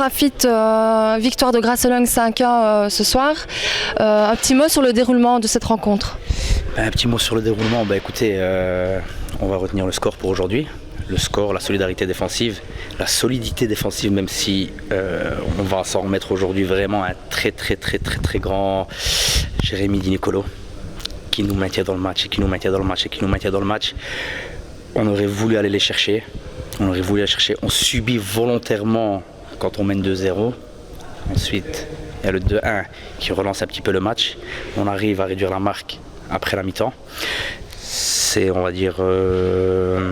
Afit, victoire de Grasselong 5-1 ce soir. Un petit mot sur le déroulement de cette rencontre. Un petit mot sur le déroulement, écoutez, on va retenir le score pour aujourd'hui. Le score, la solidarité défensive, la solidité défensive, même si on va s'en remettre aujourd'hui vraiment un très grand Jérémy Di Nicolo qui nous maintient dans le match et qui nous maintient dans le match et qui nous maintient dans le match. On aurait voulu aller les chercher, on subit volontairement quand on mène 2-0. Ensuite, il y a le 2-1 qui relance un petit peu le match. On arrive à réduire la marque après la mi-temps. C'est, on va dire, le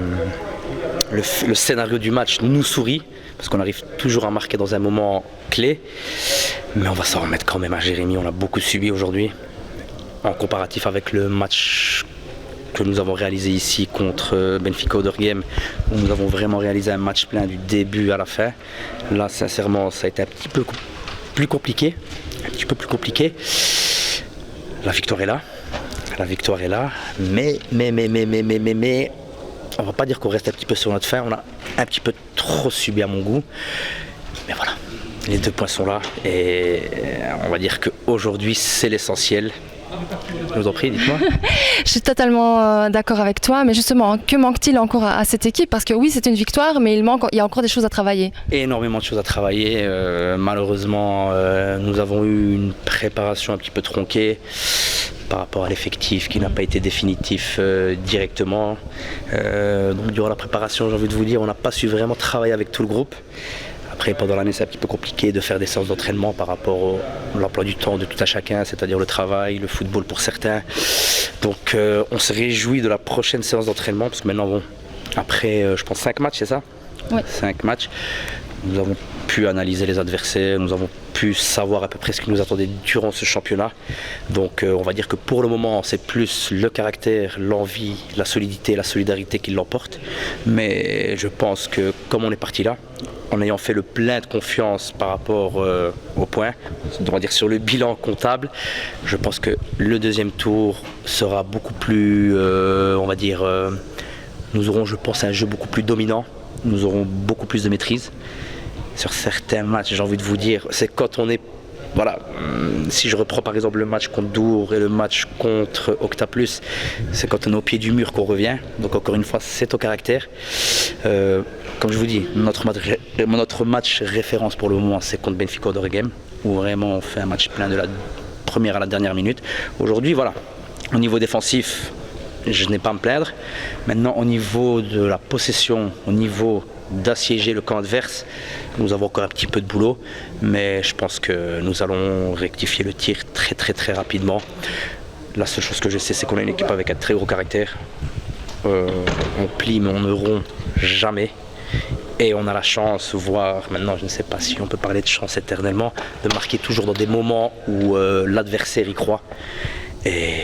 scénario du match nous sourit parce qu'on arrive toujours à marquer dans un moment clé. Mais on va s'en remettre quand même à Jérémy. On a beaucoup subi aujourd'hui en comparatif avec le match que nous avons réalisé ici contre Benfica Oderghem, où nous avons vraiment réalisé un match plein du début à la fin. Là, sincèrement, ça a été un petit peu plus compliqué. La victoire est là. Mais, on va pas dire qu'on reste un petit peu sur notre faim. On a un petit peu trop subi à mon goût. Mais voilà, les 2 points sont là. Et on va dire qu'aujourd'hui, c'est l'essentiel. Je vous en prie, dites-moi. Je suis totalement d'accord avec toi, mais justement, que manque-t-il encore à cette équipe? Parce que oui, c'est une victoire, mais il y a encore des choses à travailler. Énormément de choses à travailler. Malheureusement, nous avons eu une préparation un petit peu tronquée par rapport à l'effectif qui n'a pas été définitif directement. Donc durant la préparation, j'ai envie de vous dire, on n'a pas su vraiment travailler avec tout le groupe. Après, pendant l'année, c'est un petit peu compliqué de faire des séances d'entraînement par rapport à l'emploi du temps de tout à chacun, c'est-à-dire le travail, le football pour certains. Donc, on se réjouit de la prochaine séance d'entraînement, parce que maintenant, après, je pense 5 matchs, c'est ça? Oui. 5 matchs. Nous avons pu analyser les adversaires, nous avons pu savoir à peu près ce qui nous attendait durant ce championnat. Donc on va dire que pour le moment c'est plus le caractère, l'envie, la solidité, la solidarité qui l'emporte. Mais je pense que comme on est parti là, en ayant fait le plein de confiance par rapport au point, on va dire sur le bilan comptable, je pense que le deuxième tour sera beaucoup plus, on va dire, nous aurons, je pense, un jeu beaucoup plus dominant, nous aurons beaucoup plus de maîtrise. Sur certains matchs, j'ai envie de vous dire, c'est quand on est, voilà, si je reprends par exemple le match contre Dour et le match contre Octaplus, c'est quand on est au pied du mur qu'on revient. Donc encore une fois, c'est au caractère. Comme je vous dis, notre match référence pour le moment, c'est contre Benfica Oderghem, où vraiment on fait un match plein de la première à la dernière minute. Aujourd'hui, voilà, au niveau défensif, je n'ai pas à me plaindre. Maintenant, au niveau de la possession, au niveau d'assiéger le camp adverse, nous avons encore un petit peu de boulot, mais je pense que nous allons rectifier le tir très rapidement. La seule chose que je sais, c'est qu'on a une équipe avec un très gros caractère. On plie mais on ne rompt jamais. Et on a la chance, voire maintenant je ne sais pas si on peut parler de chance éternellement, de marquer toujours dans des moments où l'adversaire y croit. Et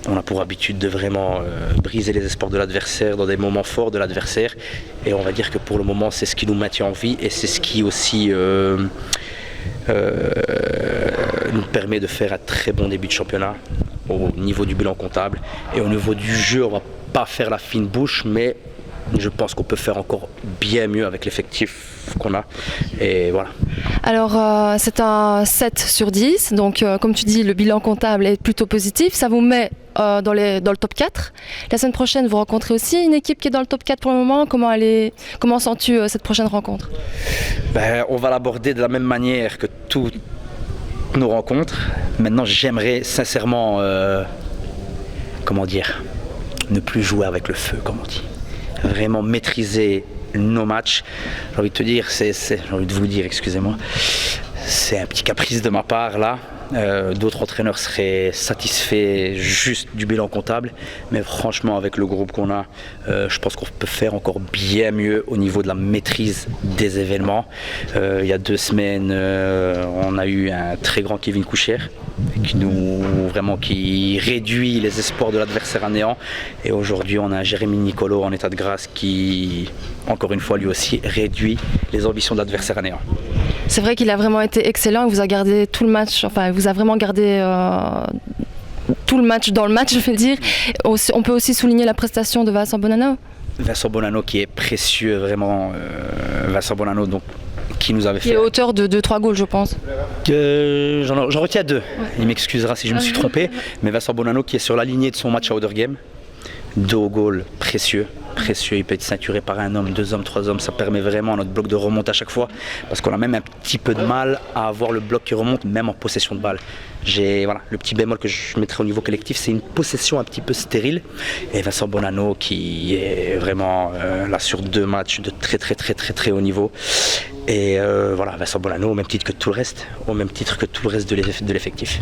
on a pour habitude de vraiment briser les espoirs de l'adversaire dans des moments forts de l'adversaire. Et on va dire que pour le moment, c'est ce qui nous maintient en vie et c'est ce qui aussi nous permet de faire un très bon début de championnat au niveau du bilan comptable. Et au niveau du jeu, on ne va pas faire la fine bouche, mais je pense qu'on peut faire encore bien mieux avec l'effectif qu'on a. Et voilà. Alors, c'est un 7 sur 10. Donc, comme tu dis, le bilan comptable est plutôt positif. Ça vous met dans le top 4. La semaine prochaine, vous rencontrez aussi une équipe qui est dans le top 4 pour le moment. Comment sens-tu cette prochaine rencontre? On va l'aborder de la même manière que toutes nos rencontres. Maintenant, j'aimerais sincèrement, ne plus jouer avec le feu, comme on dit. Vraiment maîtriser nos matchs. J'ai envie de te dire, j'ai envie de vous le dire, excusez-moi, c'est un petit caprice de ma part là. D'autres entraîneurs seraient satisfaits juste du bilan comptable, mais franchement avec le groupe qu'on a, je pense qu'on peut faire encore bien mieux au niveau de la maîtrise des événements. Il y a 2 semaines, on a eu un très grand Kevin Coucher qui réduit les espoirs de l'adversaire à néant, et aujourd'hui on a un Jérémy Nicolo en état de grâce qui, encore une fois, lui aussi réduit les ambitions de l'adversaire à néant. C'est vrai qu'il a vraiment été excellent, il vous a gardé tout le match, enfin il vous a vraiment gardé tout le match dans le match, je vais dire. On peut aussi souligner la prestation de Vincent Bonanno. Vincent Bonanno qui est précieux, vraiment. Vincent Bonanno, donc, qui nous avait Il est fait. auteur de 2-3 goals, je pense. J'en retiens 2. Il m'excusera si je me suis trompé. Mais Vincent Bonanno qui est sur la lignée de son match à Oudergame. 2 goals précieux. Précieux, il peut être ceinturé par un homme, 2 hommes, 3 hommes, ça permet vraiment à notre bloc de remonter à chaque fois parce qu'on a même un petit peu de mal à avoir le bloc qui remonte même en possession de balle. Voilà, le petit bémol que je mettrai au niveau collectif, c'est une possession un petit peu stérile et Vincent Bonanno qui est vraiment là sur 2 matchs de très haut niveau et voilà, Vincent Bonanno au même titre que tout le reste, au même titre que tout le reste de l'effectif.